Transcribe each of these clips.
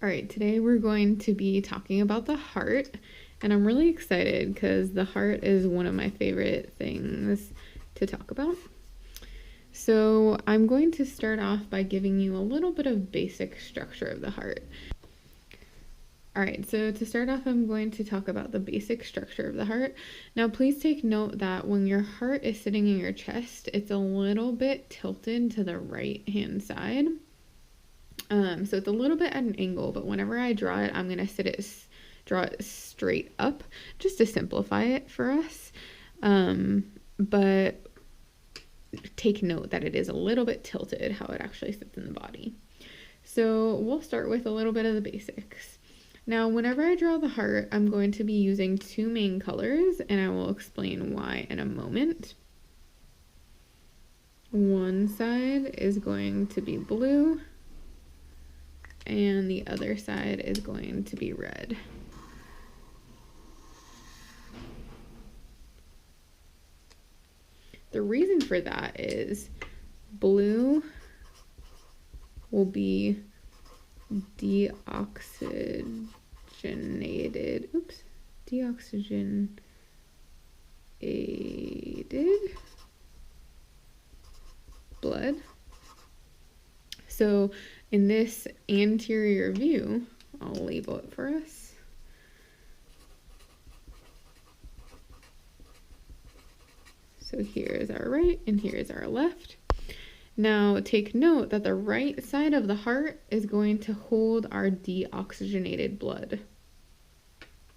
All right, today we're going to be talking about the heart, and I'm really excited because the heart is one of my favorite things to talk about. So I'm going to start off by giving you a little bit of basic structure of the heart. All right, so to start off, I'm going to talk about the basic structure of the heart. Now, please take note that when your heart is sitting in your chest, it's a little bit tilted to the right-hand side. So it's a little bit at an angle, but whenever I draw it, I'm going to draw it straight up just to simplify it for us. But take note that it is a little bit tilted how it actually sits in the body. So we'll start with a little bit of the basics. Now, whenever I draw the heart, I'm going to be using two main colors, and I will explain why in a moment. One side is going to be blue, and the other side is going to be red. The reason for that is blue will be deoxygenated blood. So in this anterior view, I'll label it for us. So here is our right and here is our left. Now take note that the right side of the heart is going to hold our deoxygenated blood.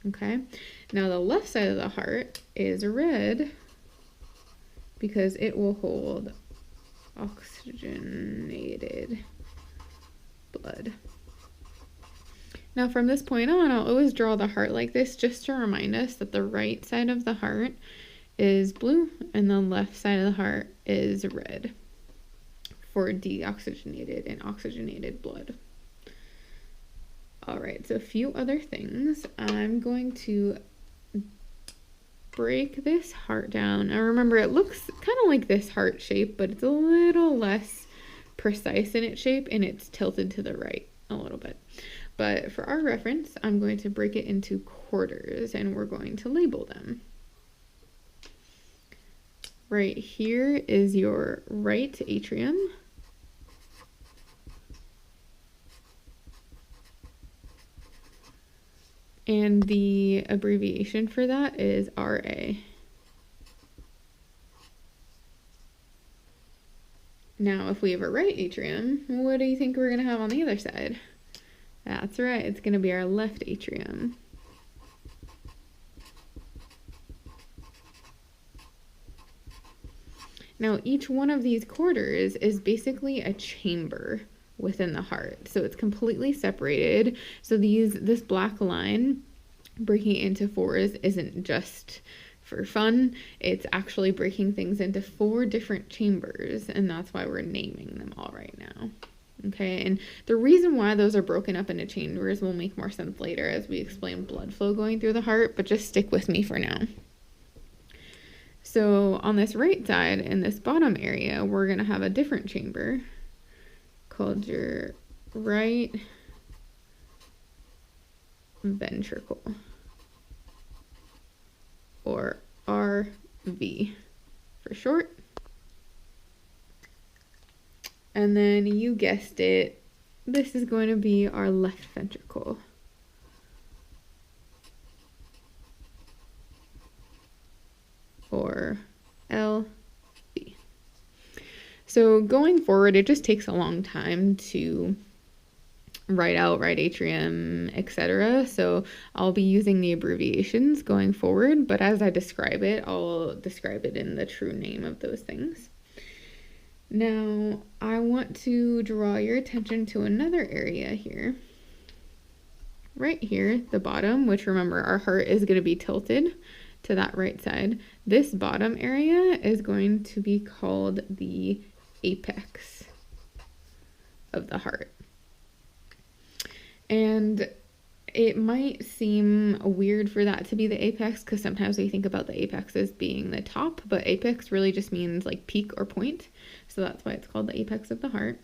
Okay, now the left side of the heart is red because it will hold oxygenated blood. Now from this point on, I'll always draw the heart like this just to remind us that the right side of the heart is blue and the left side of the heart is red for deoxygenated and oxygenated blood. All right, so a few other things. I'm going to break this heart down. Now remember, it looks kind of like this heart shape, but it's a little less precise in its shape and it's tilted to the right a little bit. But for our reference, I'm going to break it into quarters and we're going to label them. Right here is your right atrium. And the abbreviation for that is RA. Now, if we have a right atrium, what do you think we're going to have on the other side? That's right, it's going to be our left atrium. Now, each one of these quarters is basically a chamber within the heart. So it's completely separated. So this black line breaking it into fours isn't just for fun. It's actually breaking things into 4 different chambers, and that's why we're naming them all right now. Okay, and the reason why those are broken up into chambers will make more sense later as we explain blood flow going through the heart, but just stick with me for now. So on this right side, in this bottom area, we're going to have a different chamber called your right ventricle, or RV for short. And then you guessed it, this is going to be our left ventricle. Or LV. So going forward, it just takes a long time to write out right atrium, etc. So I'll be using the abbreviations going forward, but as I describe it, I'll describe it in the true name of those things. Now, I want to draw your attention to another area here. Right here, the bottom, which remember our heart is going to be tilted to that right side. This bottom area is going to be called the apex of the heart. And it might seem weird for that to be the apex because sometimes we think about the apex as being the top, but apex really just means like peak or point. So that's why it's called the apex of the heart.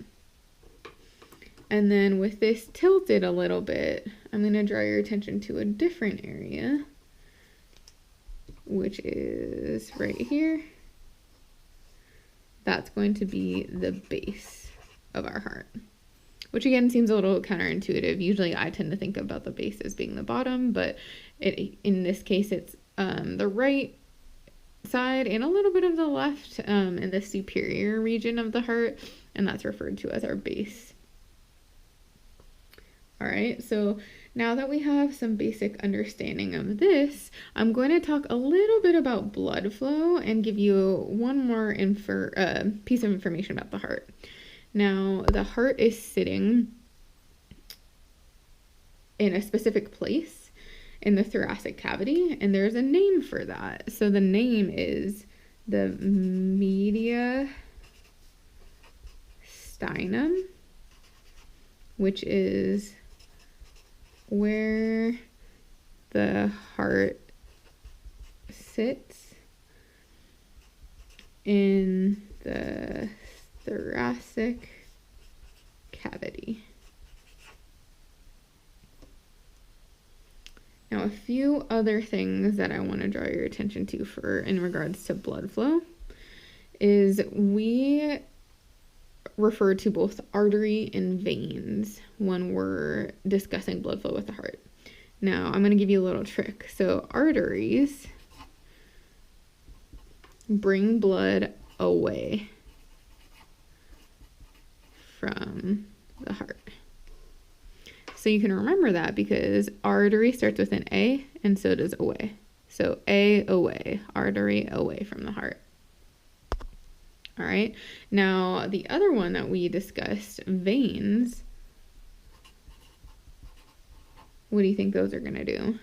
And then with this tilted a little bit, I'm going to draw your attention to a different area, which is right here. That's going to be the base of our heart, which again seems a little counterintuitive. Usually I tend to think about the base as being the bottom, but in this case it's the right side and a little bit of the left in the superior region of the heart, and that's referred to as our base. All right, so now that we have some basic understanding of this, I'm going to talk a little bit about blood flow and give you one more piece of information about the heart. Now, the heart is sitting in a specific place in the thoracic cavity, and there's a name for that. So the name is the mediastinum, which is where the heart sits in the thoracic cavity. Now, a few other things that I want to draw your attention to in regards to blood flow is we refer to both artery and veins when we're discussing blood flow with the heart. Now, I'm going to give you a little trick. So, arteries bring blood away from the heart. So you can remember that because artery starts with an A and so does away. So A, away, artery away from the heart. All right. Now, the other one that we discussed, veins, what do you think those are going to do?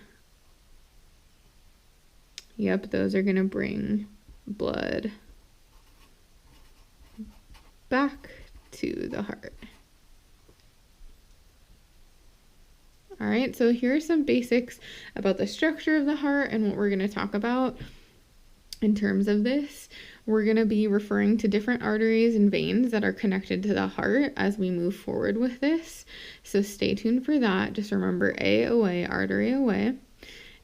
Yep, those are going to bring blood back to the heart. All right, so here are some basics about the structure of the heart and what we're going to talk about in terms of this. We're going to be referring to different arteries and veins that are connected to the heart as we move forward with this. So stay tuned for that. Just remember A, away, artery away,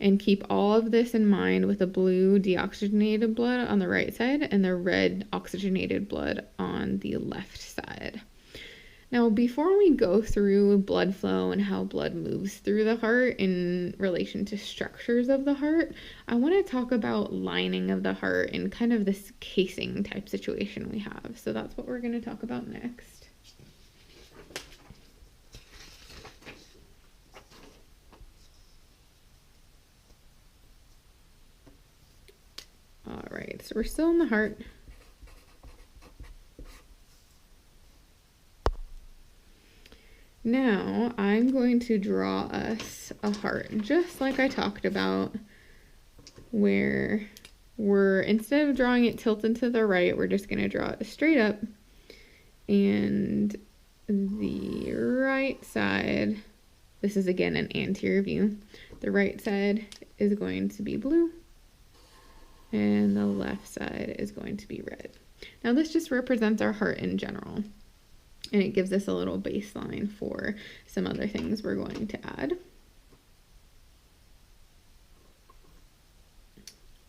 and keep all of this in mind with the blue deoxygenated blood on the right side and the red oxygenated blood on the left side. Now, before we go through blood flow and how blood moves through the heart in relation to structures of the heart, I want to talk about lining of the heart and kind of this casing type situation we have. So that's what we're going to talk about next. All right, so we're still in the heart. Now, I'm going to draw us a heart, just like I talked about, where instead of drawing it tilted to the right, we're just going to draw it straight up. And the right side, this is again an anterior view, the right side is going to be blue, and the left side is going to be red. Now, this just represents our heart in general. And it gives us a little baseline for some other things we're going to add.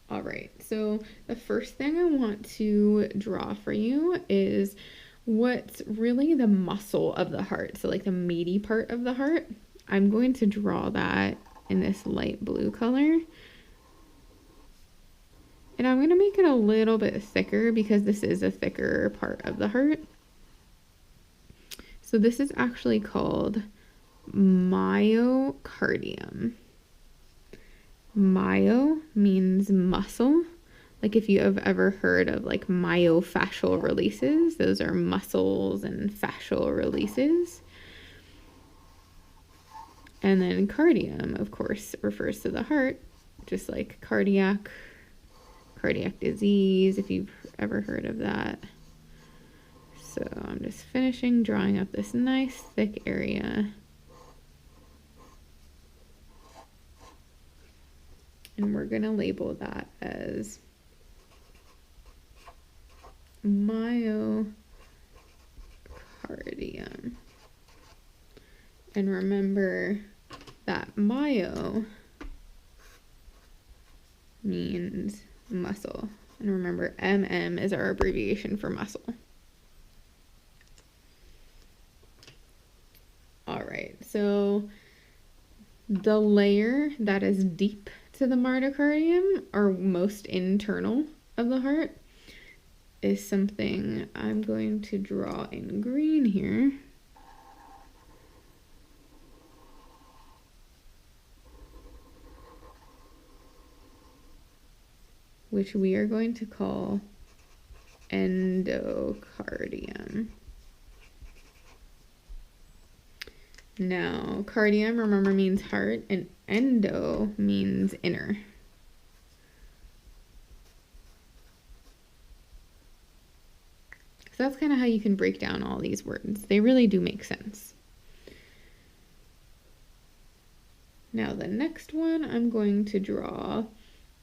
All right, so the first thing I want to draw for you is what's really the muscle of the heart. So like the meaty part of the heart. I'm going to draw that in this light blue color. And I'm going to make it a little bit thicker because this is a thicker part of the heart. So this is actually called myocardium. Myo means muscle. Like if you have ever heard of like myofascial releases, those are muscles and fascial releases. And then cardium, of course, refers to the heart, just like cardiac disease, if you've ever heard of that. So I'm just finishing drawing up this nice thick area. And we're going to label that as myocardium. And remember that myo means muscle. And remember, MM is our abbreviation for muscle. All right, so the layer that is deep to the myocardium, or most internal of the heart, is something I'm going to draw in green here. Which we are going to call endocardium. Now, cardium, remember, means heart, and endo means inner. So that's kind of how you can break down all these words. They really do make sense. Now, the next one I'm going to draw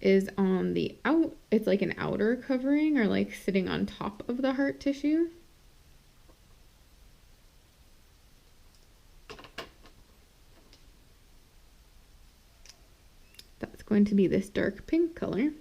is on the it's like an outer covering, or like sitting on top of the heart tissue. That's going to be this dark pink color.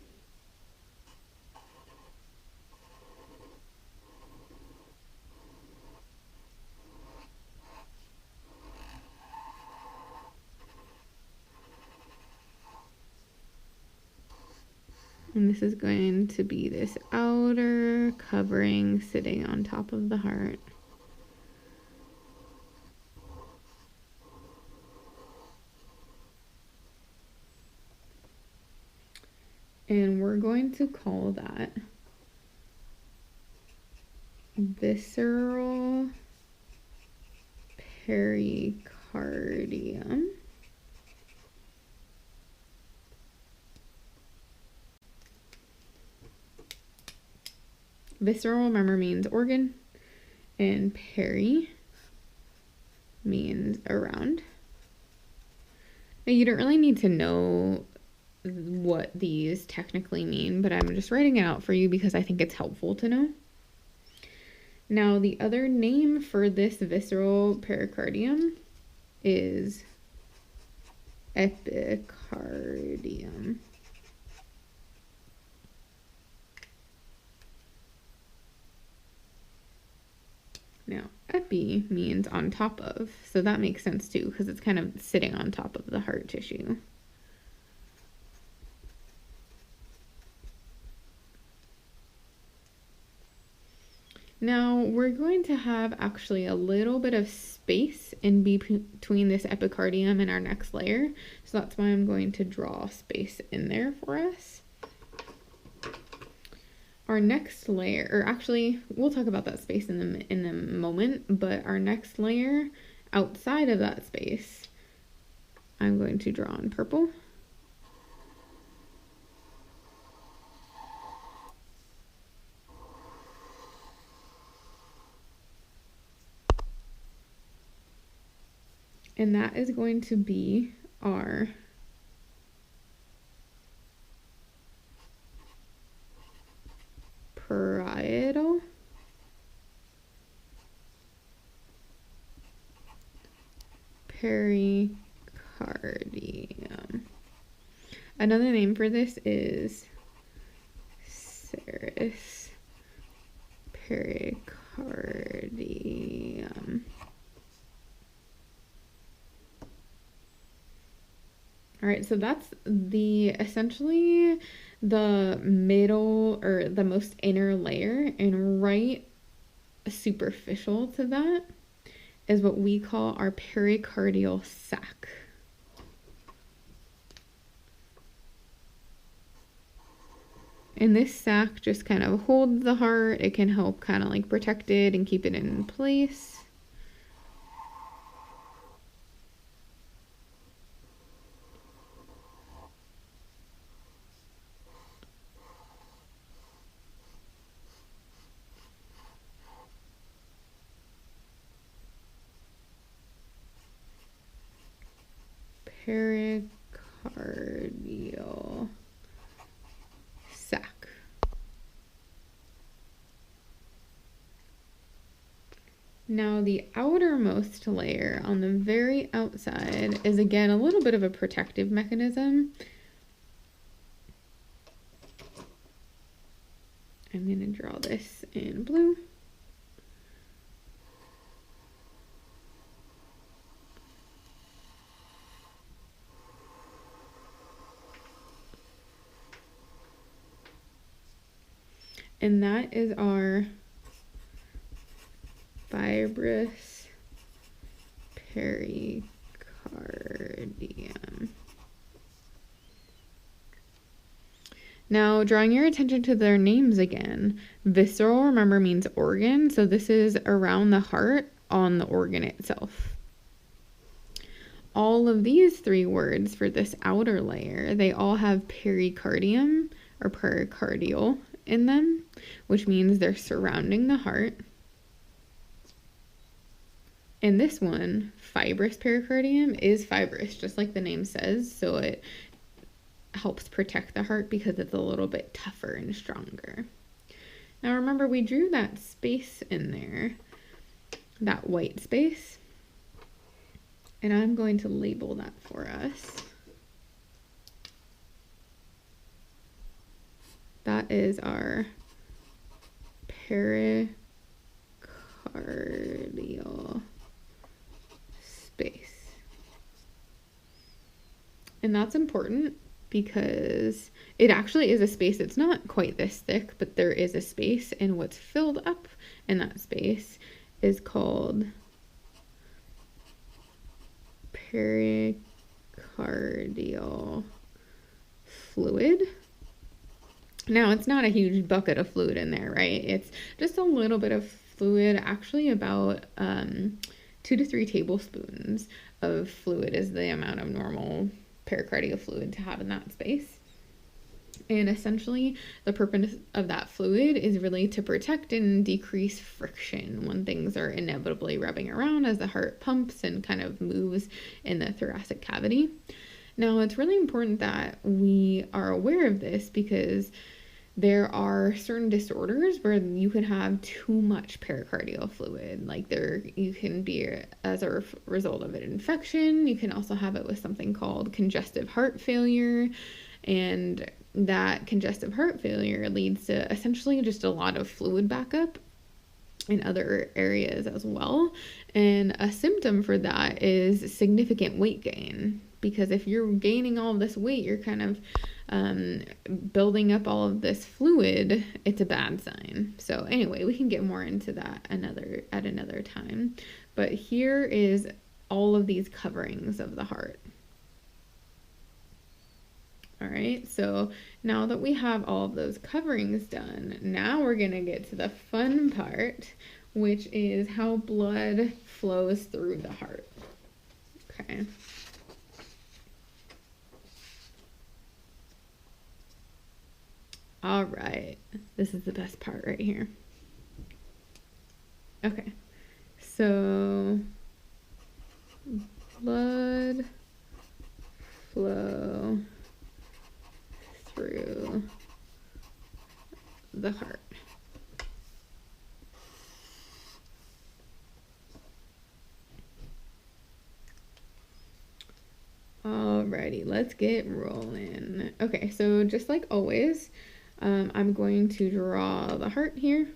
And this is going to be this outer covering sitting on top of the heart. And we're going to call that visceral pericardium. Visceral, remember, means organ, and peri means around. Now, you don't really need to know what these technically mean, but I'm just writing it out for you because I think it's helpful to know. Now, the other name for this visceral pericardium is epicardium. Now, epi means on top of, so that makes sense too, because it's kind of sitting on top of the heart tissue. Now, we're going to have actually a little bit of space in between this epicardium and our next layer, so that's why I'm going to draw space in there for us. Our next layer, or actually, we'll talk about that space in a moment, but our next layer outside of that space, I'm going to draw in purple. And that is going to be our parietal pericardium. Another name for this is serous pericardium. All right, so that's essentially the middle, or the most inner layer, and right superficial to that is what we call our pericardial sac. And this sac just kind of holds the heart. It can help kind of like protect it and keep it in place. Pericardial sac. Now the outermost layer on the very outside is again a little bit of a protective mechanism. I'm going to draw this in blue. And that is our fibrous pericardium. Now, drawing your attention to their names again. Visceral, remember, means organ, so this is around the heart on the organ itself. All of these three words for this outer layer, they all have pericardium or pericardial in them, which means they're surrounding the heart. And this one, fibrous pericardium, is fibrous, just like the name says, so it helps protect the heart because it's a little bit tougher and stronger. Now remember, we drew that space in there, that white space, and I'm going to label that for us. That is our pericardial space. And that's important because it actually is a space. It's not quite this thick, but there is a space, and what's filled up in that space is called pericardial fluid. Now, it's not a huge bucket of fluid in there, right? It's just a little bit of fluid, actually about 2 to 3 tablespoons of fluid is the amount of normal pericardial fluid to have in that space. And essentially, the purpose of that fluid is really to protect and decrease friction when things are inevitably rubbing around as the heart pumps and kind of moves in the thoracic cavity. Now, it's really important that we are aware of this because there are certain disorders where you can have too much pericardial fluid. Like you can be as a result of an infection. You can also have it with something called congestive heart failure. And that congestive heart failure leads to essentially just a lot of fluid backup in other areas as well. And a symptom for that is significant weight gain. Because if you're gaining all of this weight, you're kind of building up all of this fluid, it's a bad sign. So anyway, we can get more into that at another time. But here is all of these coverings of the heart. All right, so now that we have all of those coverings done, now we're gonna get to the fun part, which is how blood flows through the heart. Okay. All right, this is the best part right here. Okay, so blood flow through the heart. Alrighty, let's get rolling. Okay, so just like always, I'm going to draw the heart here.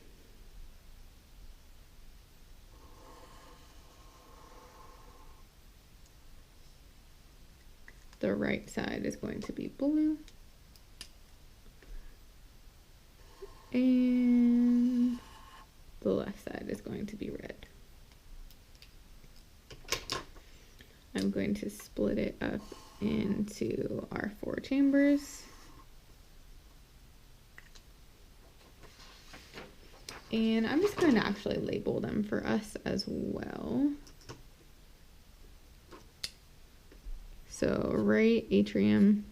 The right side is going to be blue. And the left side is going to be red. I'm going to split it up into our 4 chambers. And I'm just going to actually label them for us as well. So right atrium,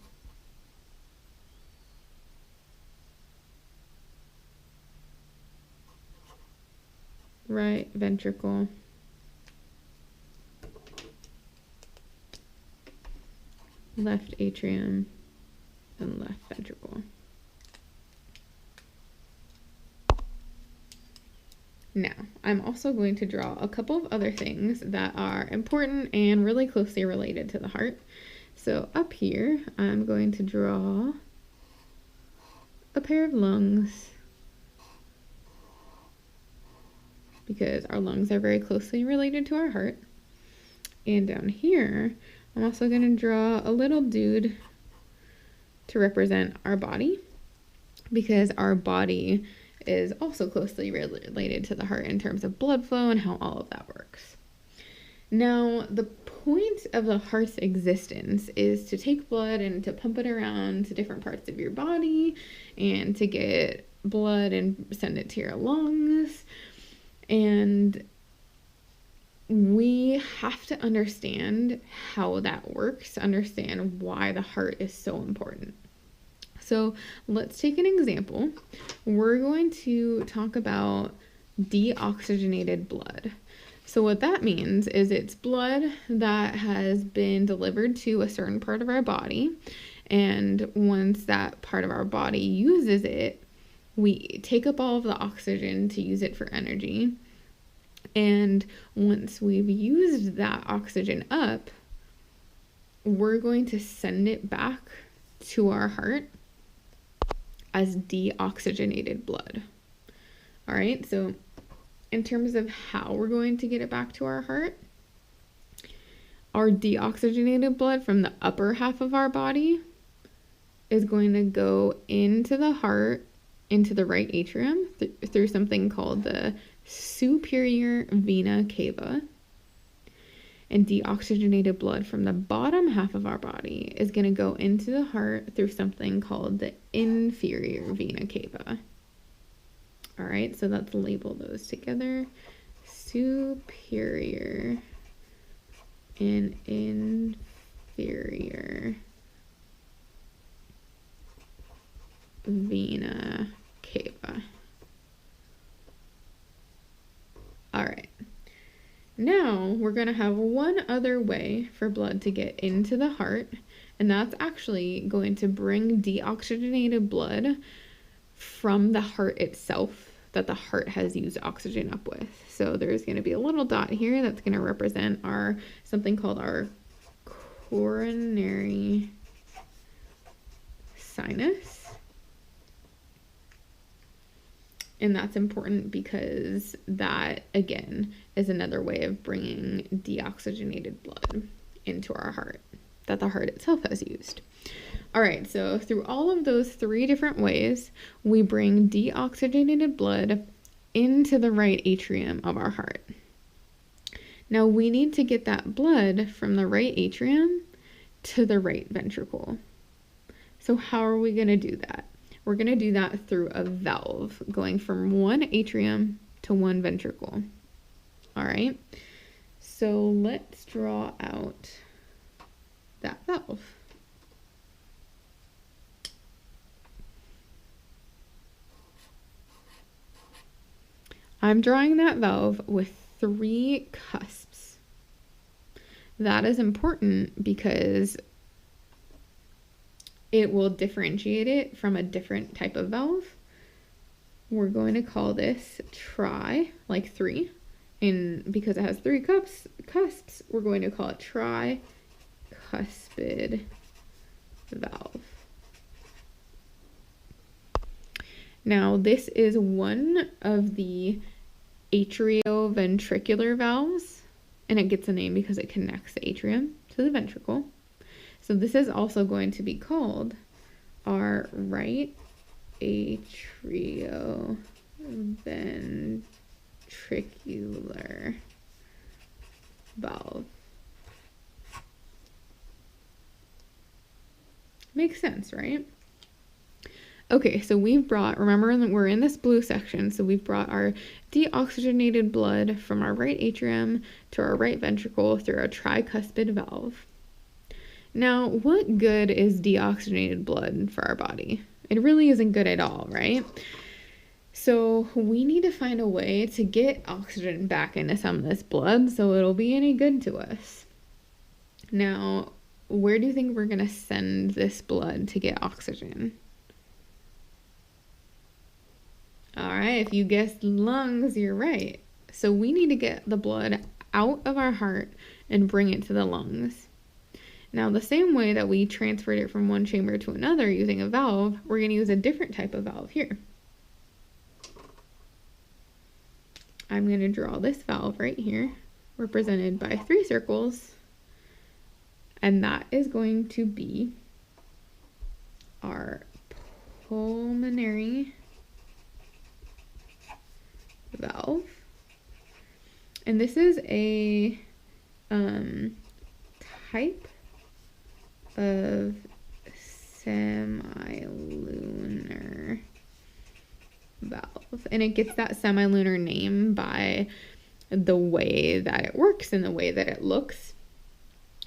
right ventricle, left atrium, and left ventricle. Now, I'm also going to draw a couple of other things that are important and really closely related to the heart. So up here, I'm going to draw a pair of lungs, because our lungs are very closely related to our heart. And down here, I'm also going to draw a little dude to represent our body, because our body is also closely related to the heart in terms of blood flow and how all of that works. Now, the point of the heart's existence is to take blood and to pump it around to different parts of your body and to get blood and send it to your lungs. And we have to understand how that works, understand why the heart is so important. So let's take an example. We're going to talk about deoxygenated blood. So what that means is it's blood that has been delivered to a certain part of our body, and once that part of our body uses it, we take up all of the oxygen to use it for energy. And once we've used that oxygen up, we're going to send it back to our heart as deoxygenated blood. All right, so in terms of how we're going to get it back to our heart, our deoxygenated blood from the upper half of our body is going to go into the heart, into the right atrium, through something called the superior vena cava. And deoxygenated blood from the bottom half of our body is going to go into the heart through something called the inferior vena cava. All right, so let's label those together. Superior and inferior vena cava. All right. Now we're going to have one other way for blood to get into the heart, and that's actually going to bring deoxygenated blood from the heart itself that the heart has used oxygen up with. So there's going to be a little dot here that's going to represent something called our coronary sinus. And that's important because that, again, is another way of bringing deoxygenated blood into our heart that the heart itself has used. All right, so through all of those three different ways, we bring deoxygenated blood into the right atrium of our heart. Now, we need to get that blood from the right atrium to the right ventricle. So how are we going to do that? We're going to do that through a valve going from one atrium to one ventricle. All right, so let's draw out that valve. I'm drawing that valve with 3 cusps. That is important because it will differentiate it from a different type of valve. We're going to call this tri, like 3. And because it has 3 cusps, we're going to call it tricuspid valve. Now, this is one of the atrioventricular valves, and it gets a name because it connects the atrium to the ventricle. So this is also going to be called our right atrioventricular valve. Makes sense, right? Okay, so remember that we're in this blue section, so we've brought our deoxygenated blood from our right atrium to our right ventricle through our tricuspid valve. Now, what good is deoxygenated blood for our body? It really isn't good at all, right? So we need to find a way to get oxygen back into some of this blood so it'll be any good to us. Now, where do you think we're going to send this blood to get oxygen? All right, if you guessed lungs, you're right. So we need to get the blood out of our heart and bring it to the lungs. Now, the same way that we transferred it from one chamber to another using a valve, we're going to use a different type of valve here. I'm going to draw this valve right here, represented by 3 circles, and that is going to be our pulmonary valve. And this is a type of semilunar valve, and it gets that semilunar name by the way that it works and the way that it looks.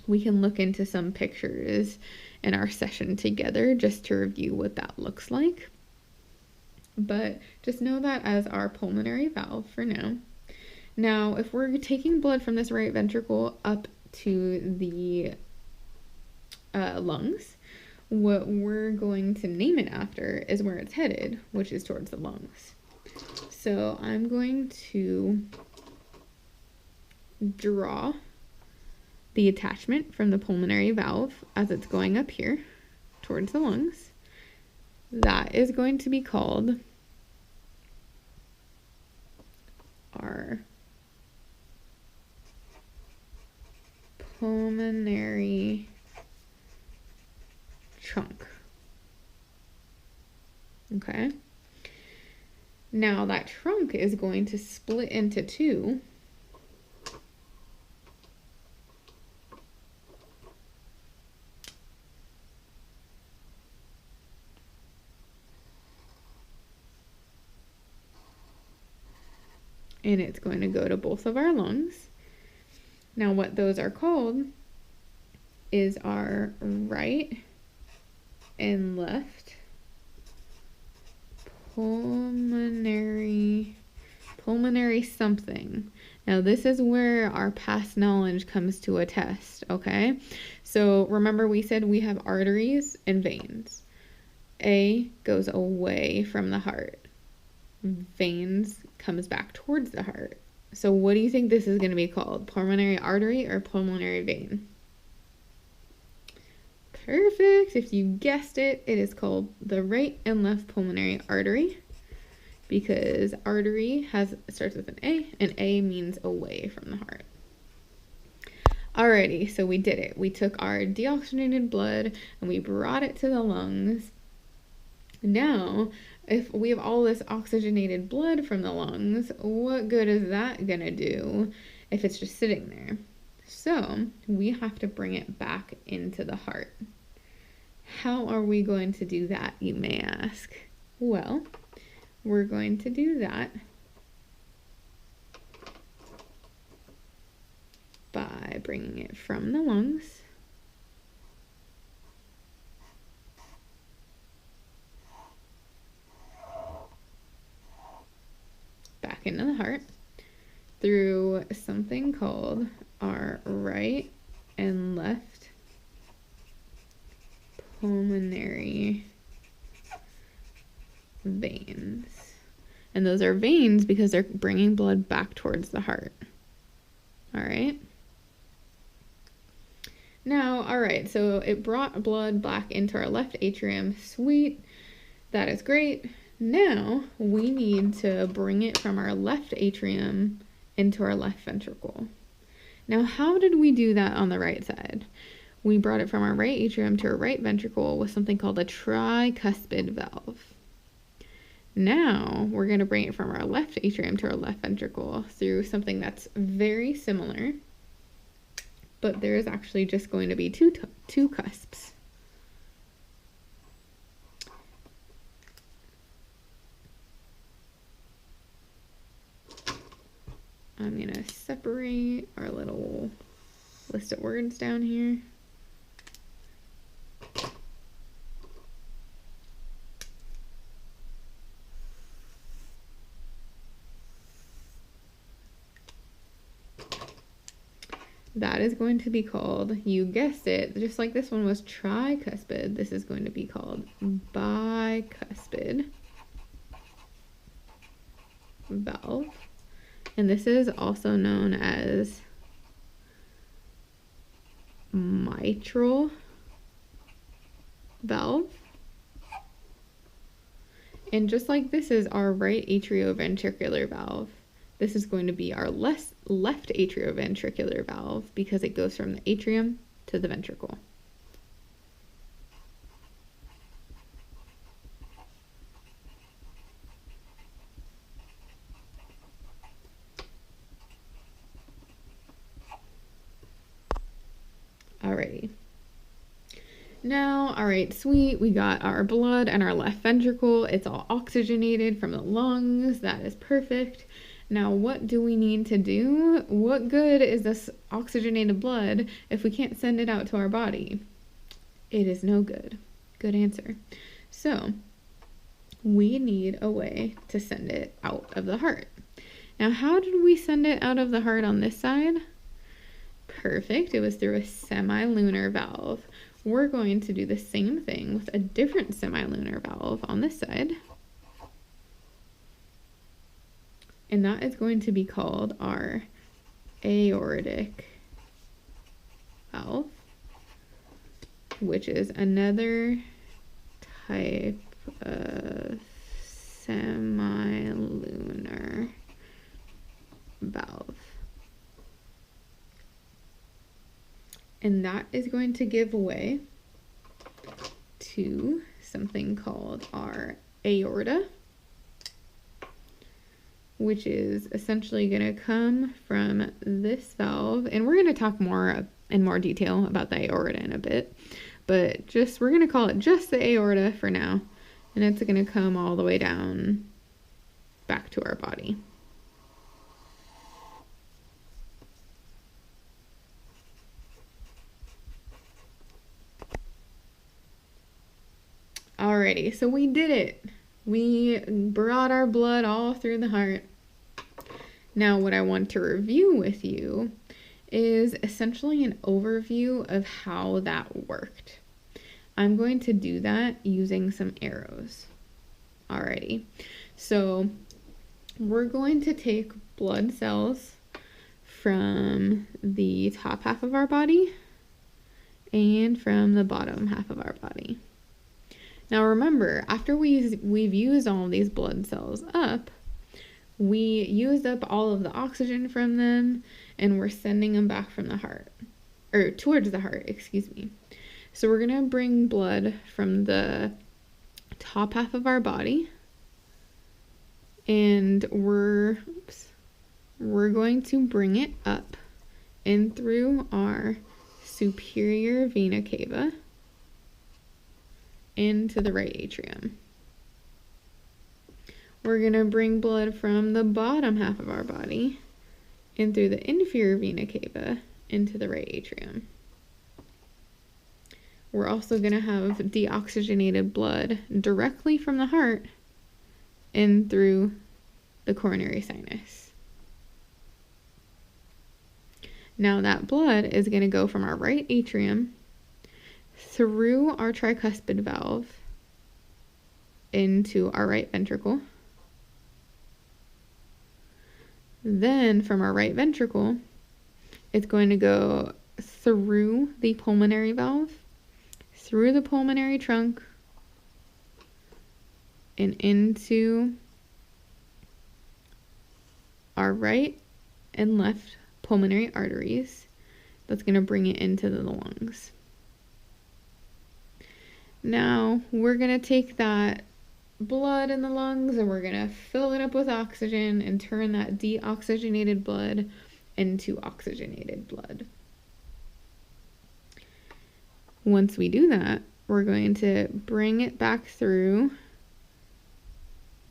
We can look into some pictures in our session together just to review what that looks like, but just know that as our pulmonary valve for now. Now, if we're taking blood from this right ventricle up to the lungs, what we're going to name it after is where it's headed, which is towards the lungs. So I'm going to draw the attachment from the pulmonary valve as it's going up here towards the lungs. That is going to be called our pulmonary trunk. Okay. Now that trunk is going to split into 2. And it's going to go to both of our lungs. Now what those are called is our right and left pulmonary something. Now this is where our past knowledge comes to a test, okay? So remember we said we have arteries and veins. A goes away from the heart. Veins comes back towards the heart. So what do you think this is going to be called? Pulmonary artery or pulmonary vein? Perfect. If you guessed it, it is called the right and left pulmonary artery, because artery starts with an A, and A means away from the heart. Alrighty, so we did it. We took our deoxygenated blood and we brought it to the lungs. Now, if we have all this oxygenated blood from the lungs, what good is that gonna do if it's just sitting there? So we have to bring it back into the heart. How are we going to do that, you may ask? Well, we're going to do that by bringing it from the lungs back into the heart through something called our right and left pulmonary veins. And those are veins because they're bringing blood back towards the heart. All right. Now, all right, so it brought blood back into our left atrium. Sweet. That is great. Now we need to bring it from our left atrium into our left ventricle. Now, how did we do that on the right side? We brought it from our right atrium to our right ventricle with something called a tricuspid valve. Now we're going to bring it from our left atrium to our left ventricle through something that's very similar, but there's actually just going to be two cusps. I'm going to separate our little list of words down here. That is going to be called, you guessed it, just like this one was tricuspid, this is going to be called bicuspid. valve. And this is also known as mitral valve. And just like this is our right atrioventricular valve, this is going to be our left atrioventricular valve because it goes from the atrium to the ventricle. Alrighty. Now, all right, sweet, we got our blood and our left ventricle. It's all oxygenated from the lungs. That is perfect. Now, what do we need to do? What good is this oxygenated blood if we can't send it out to our body? It is no good. Good answer. So, we need a way to send it out of the heart. Now, how did we send it out of the heart on this side? Perfect. It was through a semilunar valve. We're going to do the same thing with a different semilunar valve on this side. And that is going to be called our aortic valve, which is another type of semilunar valve. And that is going to give way to something called our aorta, which is essentially going to come from this valve. And we're going to talk more in more detail about the aorta in a bit, but we're going to call it just the aorta for now. And it's going to come all the way down back to our body. Alrighty, so we did it. We brought our blood all through the heart. Now what I want to review with you is essentially an overview of how that worked. I'm going to do that using some arrows. Alrighty, so we're going to take blood cells from the top half of our body and from the bottom half of our body. Now remember, after we've used all of these blood cells up, we used up all of the oxygen from them and we're sending them back from the heart, or towards the heart, excuse me. So we're going to bring blood from the top half of our body and we're going to bring it up in through our superior vena cava into the right atrium. We're going to bring blood from the bottom half of our body in through the inferior vena cava into the right atrium. We're also going to have deoxygenated blood directly from the heart in through the coronary sinus. Now that blood is going to go from our right atrium through our tricuspid valve into our right ventricle. Then from our right ventricle, it's going to go through the pulmonary valve, through the pulmonary trunk, and into our right and left pulmonary arteries. That's going to bring it into the lungs. Now we're going to take that blood in the lungs and we're going to fill it up with oxygen and turn that deoxygenated blood into oxygenated blood. Once we do that, we're going to bring it back through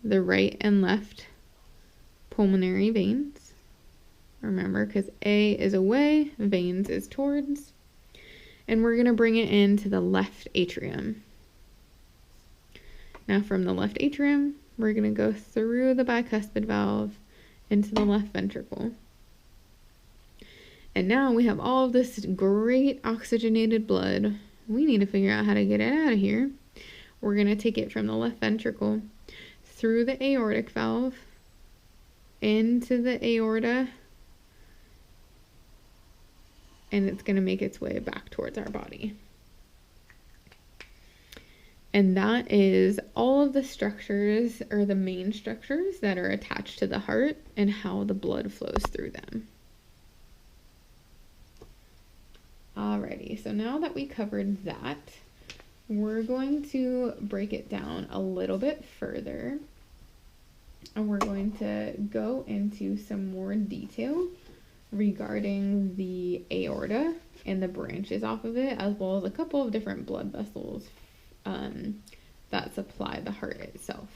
the right and left pulmonary veins. Remember, because A is away, veins is towards. And we're going to bring it into the left atrium. Now from the left atrium, we're going to go through the bicuspid valve into the left ventricle. And now we have all of this great oxygenated blood. We need to figure out how to get it out of here. We're going to take it from the left ventricle through the aortic valve into the aorta, and it's going to make its way back towards our body. And that is all of the structures, or the main structures, that are attached to the heart and how the blood flows through them. Alrighty, so now that we covered that, we're going to break it down a little bit further. And we're going to go into some more detail regarding the aorta and the branches off of it, as well as a couple of different blood vessels that supply the heart itself.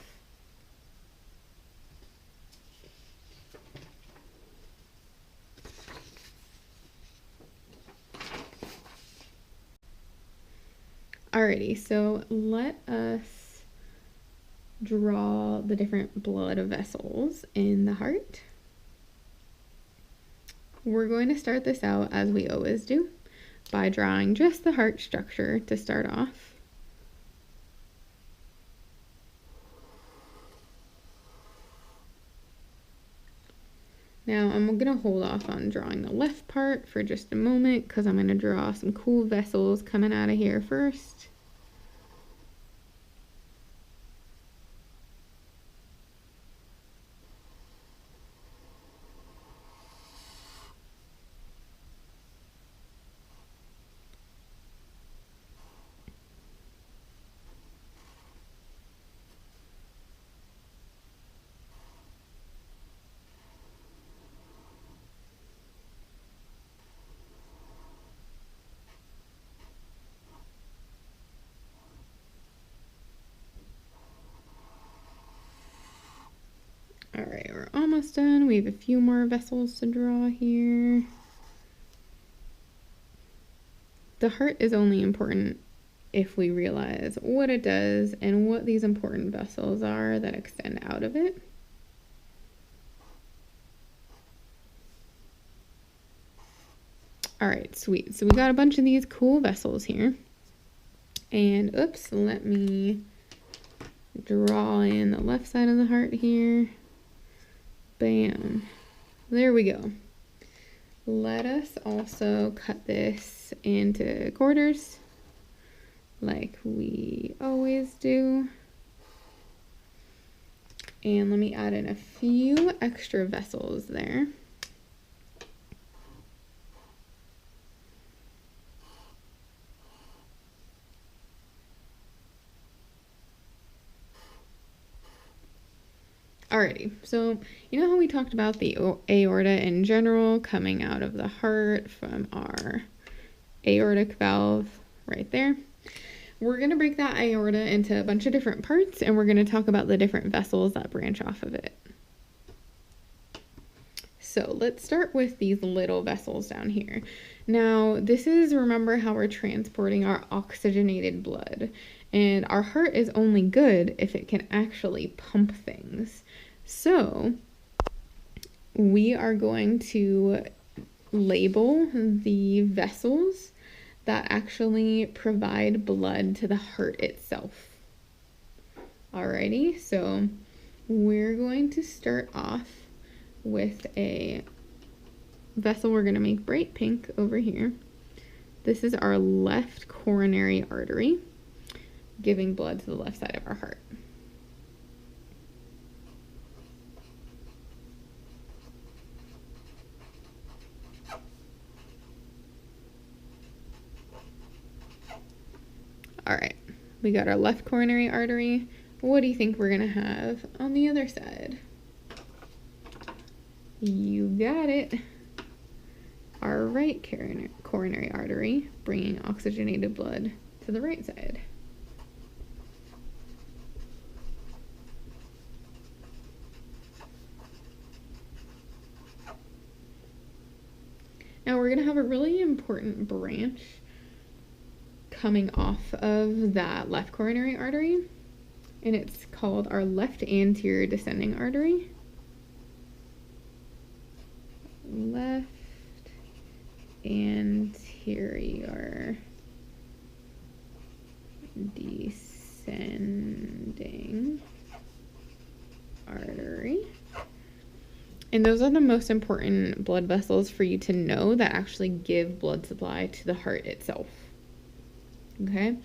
Alrighty, so let us draw the different blood vessels in the heart. We're going to start this out, as we always do, by drawing just the heart structure to start off. Now I'm going to hold off on drawing the left part for just a moment, because I'm going to draw some cool vessels coming out of here first. Alright, we're almost done. We have a few more vessels to draw here. The heart is only important if we realize what it does and what these important vessels are that extend out of it. Alright, sweet. So we got a bunch of these cool vessels here. And oops, let me draw in the left side of the heart here. Bam. There we go. Let us also cut this into quarters, like we always do. And let me add in a few extra vessels there. Alrighty, so you know how we talked about the aorta in general coming out of the heart from our aortic valve right there? We're going to break that aorta into a bunch of different parts, and we're going to talk about the different vessels that branch off of it. So let's start with these little vessels down here. Now, this is, remember how we're transporting our oxygenated blood, and our heart is only good if it can actually pump things. So we are going to label the vessels that actually provide blood to the heart itself. Alrighty, so we're going to start off with a vessel we're going to make bright pink over here. This is our left coronary artery, giving blood to the left side of our heart. All right, we got our left coronary artery. What do you think we're gonna have on the other side? You got it. Our right coronary artery, bringing oxygenated blood to the right side. Now we're gonna have a really important branch coming off of that left coronary artery, and it's called our left anterior descending artery. Left anterior descending artery. And those are the most important blood vessels for you to know that actually give blood supply to the heart itself. Okay,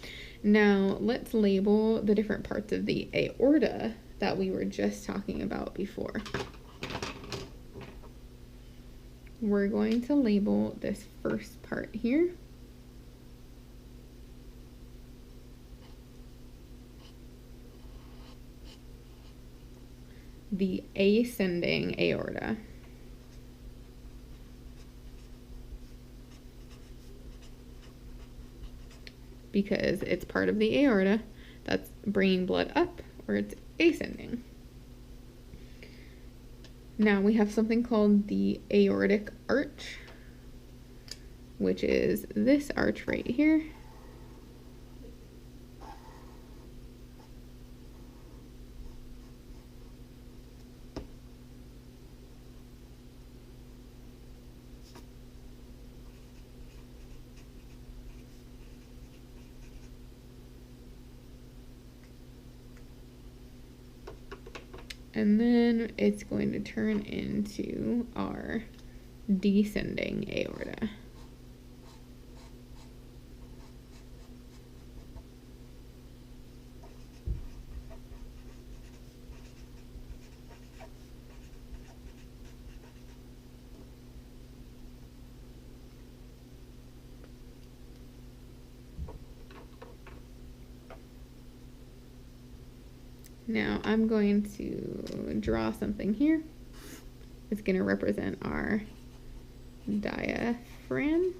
now let's label the different parts of the aorta that we were just talking about before. We're going to label this first part here. The ascending aorta. Because it's part of the aorta that's bringing blood up, or it's ascending. Now we have something called the aortic arch, which is this arch right here. And then it's going to turn into our descending aorta. Now I'm going to draw something here. It's going to represent our diaphragm.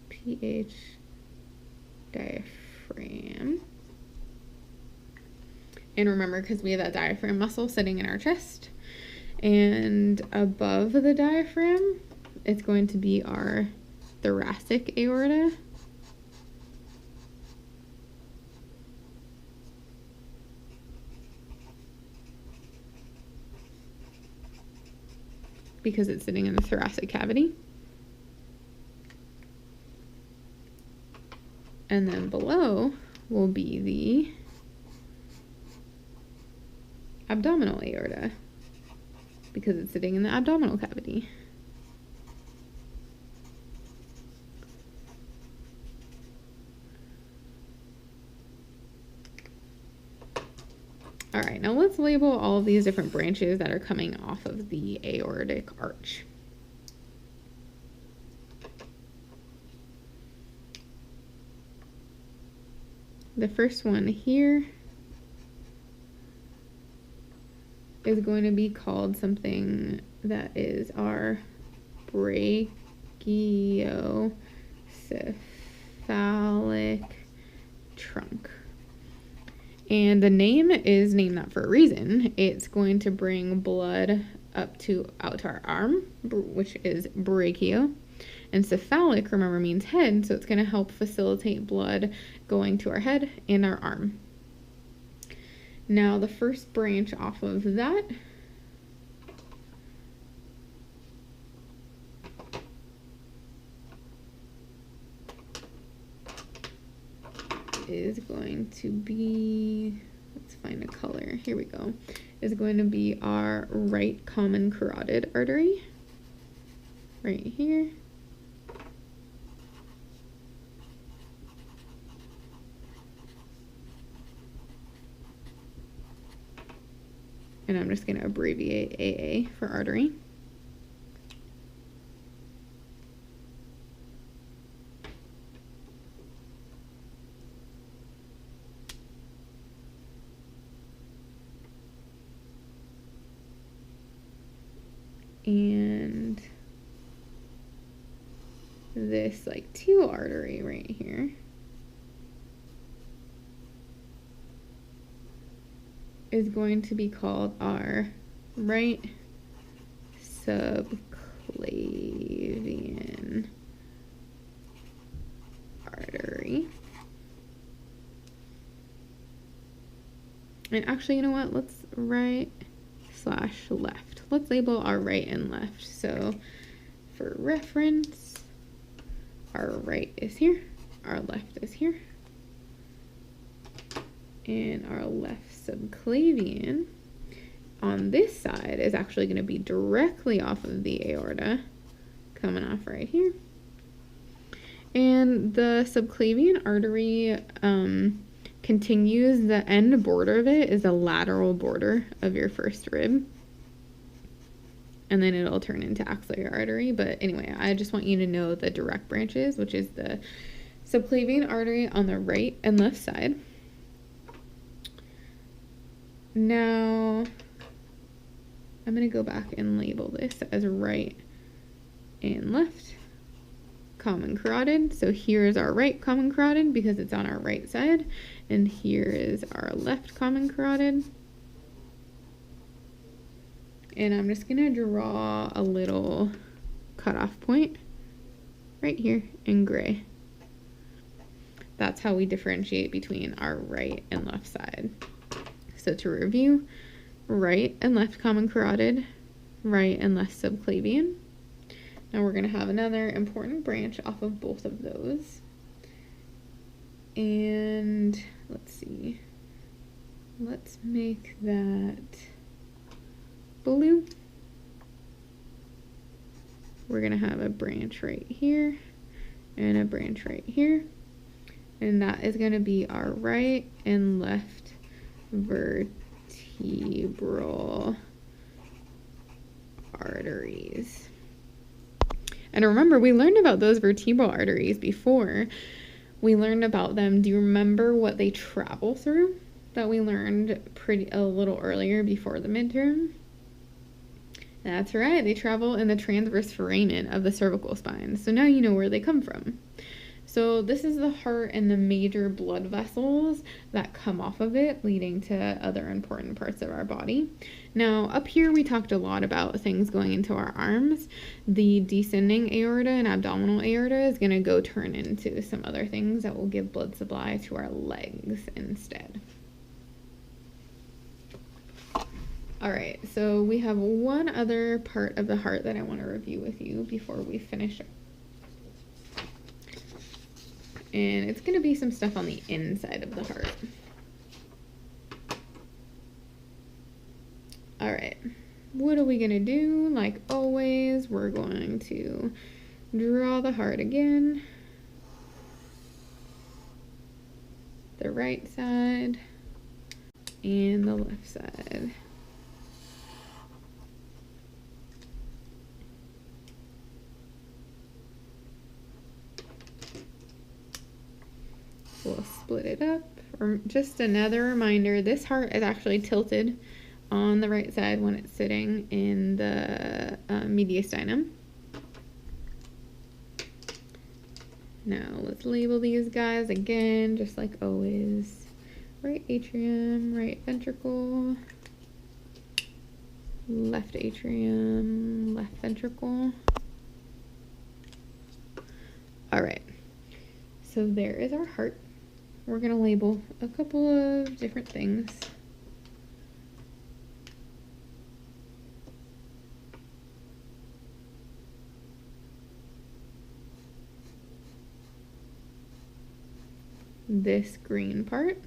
PH diaphragm. And remember, because we have that diaphragm muscle sitting in our chest, and above the diaphragm, it's going to be our thoracic aorta. Because it's sitting in the thoracic cavity. And then below will be the abdominal aorta, because it's sitting in the abdominal cavity. All right, now let's label all of these different branches that are coming off of the aortic arch. The first one here is going to be called something that is our brachiocephalic trunk. And the name is named that for a reason. It's going to bring blood out to our arm, which is brachio. And cephalic, remember, means head, so it's going to help facilitate blood going to our head and our arm. Now the first branch off of that is going to be, let's find a color, here we go, is going to be our right common carotid artery, right here. And I'm just going to abbreviate AA for artery. And this like 2 artery right here is going to be called our right subclavian artery. And actually, you know what? Let's right/left. Let's label our right and left. So for reference, our right is here, our left is here, and our left subclavian on this side is actually going to be directly off of the aorta, coming off right here. And the subclavian artery continues, the end border of it is the lateral border of your first rib. And then it'll turn into axillary artery. But anyway, I just want you to know the direct branches, which is the subclavian artery on the right and left side. Now, I'm going to go back and label this as right and left common carotid. So here is our right common carotid because it's on our right side, and here is our left common carotid. And I'm just going to draw a little cutoff point right here in gray. That's how we differentiate between our right and left side. So to review, right and left common carotid, right and left subclavian. Now we're going to have another important branch off of both of those. And let's see. Let's make that blue. We're going to have a branch right here and a branch right here. And that is going to be our right and left vertebral arteries. And remember, we learned about those vertebral arteries before. We learned about them. Do you remember what they travel through that we learned a little earlier before the midterm? That's right, they travel in the transverse foramen of the cervical spine. So now you know where they come from. So this is the heart and the major blood vessels that come off of it, leading to other important parts of our body. Now, up here we talked a lot about things going into our arms. The descending aorta and abdominal aorta is going to go turn into some other things that will give blood supply to our legs instead. All right, so we have one other part of the heart that I want to review with you before we finish up. And it's going to be some stuff on the inside of the heart. All right, what are we going to do? Like always, we're going to draw the heart again. The right side and the left side. We'll split it up. Or just another reminder, this heart is actually tilted on the right side when it's sitting in the mediastinum. Now let's label these guys again, just like always. Right atrium, right ventricle, left atrium, left ventricle. All right, so there is our heart. We're going to label a couple of different things. This green part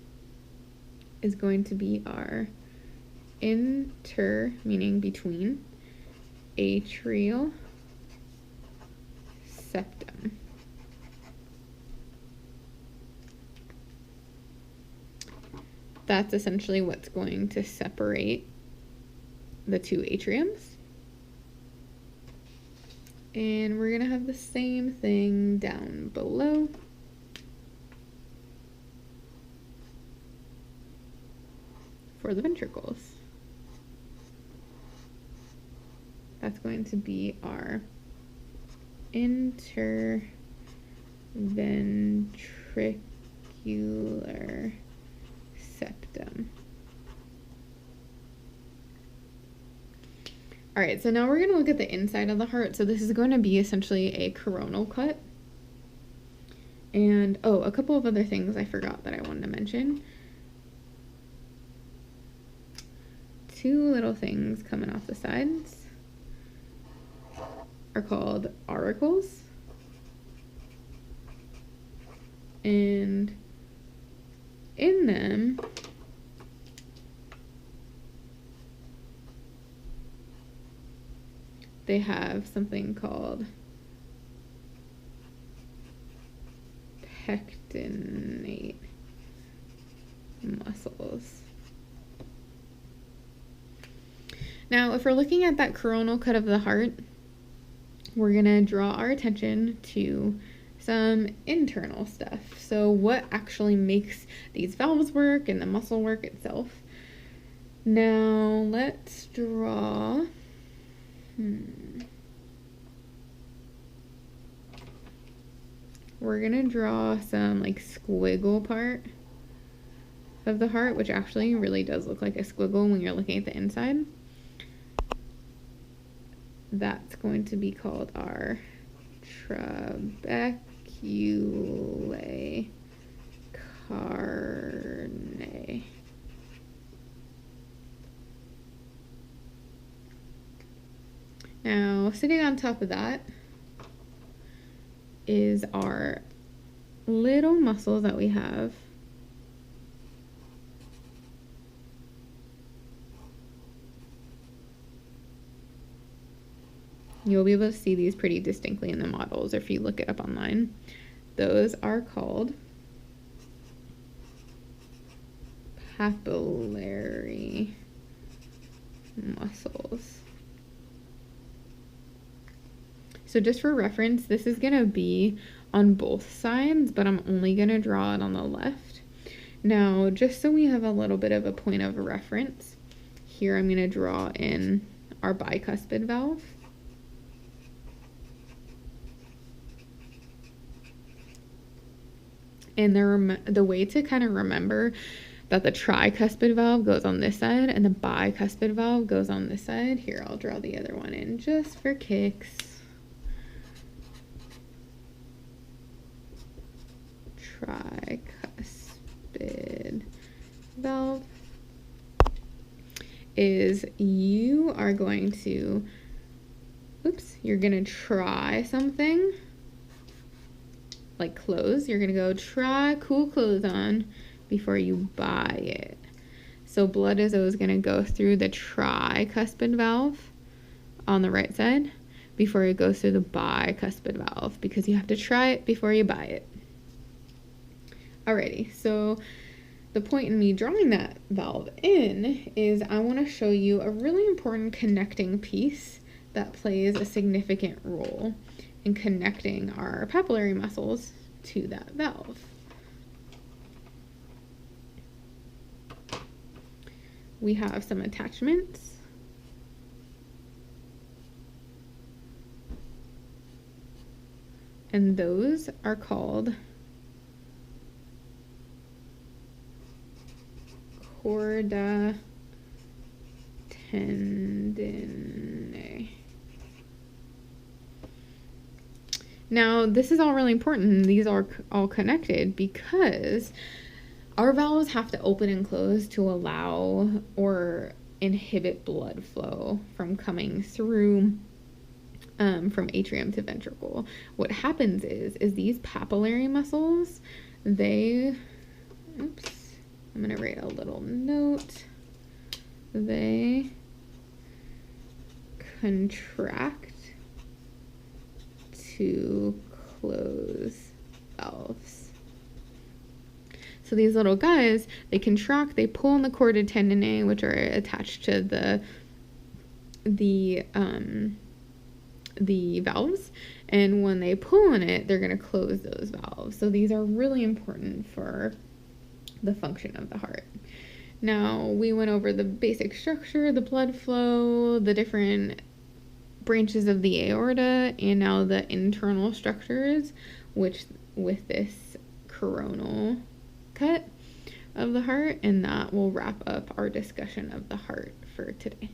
is going to be our meaning between, atrial septum. That's essentially what's going to separate the two atriums. And we're going to have the same thing down below. For the ventricles. That's going to be our interventricular septum. All right, so now we're going to look at the inside of the heart. So this is going to be essentially a coronal cut. And, oh, a couple of other things I forgot that I wanted to mention. Two little things coming off the sides are called auricles. And in them they have something called pectinate muscles. Now, if we're looking at that coronal cut of the heart, we're going to draw our attention to some internal stuff. So what actually makes these valves work and the muscle work itself. Now, let's draw... We're going to draw some like squiggle part of the heart, which actually really does look like a squiggle when you're looking at the inside. That's going to be called our trabeculae carneae. Now, sitting on top of that is our little muscles that we have. You'll be able to see these pretty distinctly in the models if you look it up online. Those are called papillary muscles. So just for reference, this is going to be on both sides, but I'm only going to draw it on the left. Now, just so we have a little bit of a point of reference, here I'm going to draw in our bicuspid valve. And the way to kind of remember that the tricuspid valve goes on this side and the bicuspid valve goes on this side. Here, I'll draw the other one in just for kicks. Tricuspid valve is you are going to, you're going to try something. Like clothes, you're gonna go try cool clothes on before you buy it. So blood is always gonna go through the tricuspid valve on the right side before it goes through the bicuspid valve, because you have to try it before you buy it. Alrighty, so the point in me drawing that valve in is I want to show you a really important connecting piece that plays a significant role in connecting our papillary muscles to that valve. We have some attachments. And those are called chorda tendineae. Now, this is all really important. These are all connected because our valves have to open and close to allow or inhibit blood flow from coming through from atrium to ventricle. What happens is these papillary muscles, I'm going to write a little note. They contract to close valves. So these little guys, they contract, they pull on the chorda tendineae, which are attached to the valves, and when they pull on it, they're going to close those valves. So these are really important for the function of the heart. Now, we went over the basic structure, the blood flow, the different branches of the aorta, and now the internal structures, which with this coronal cut of the heart, and that will wrap up our discussion of the heart for today.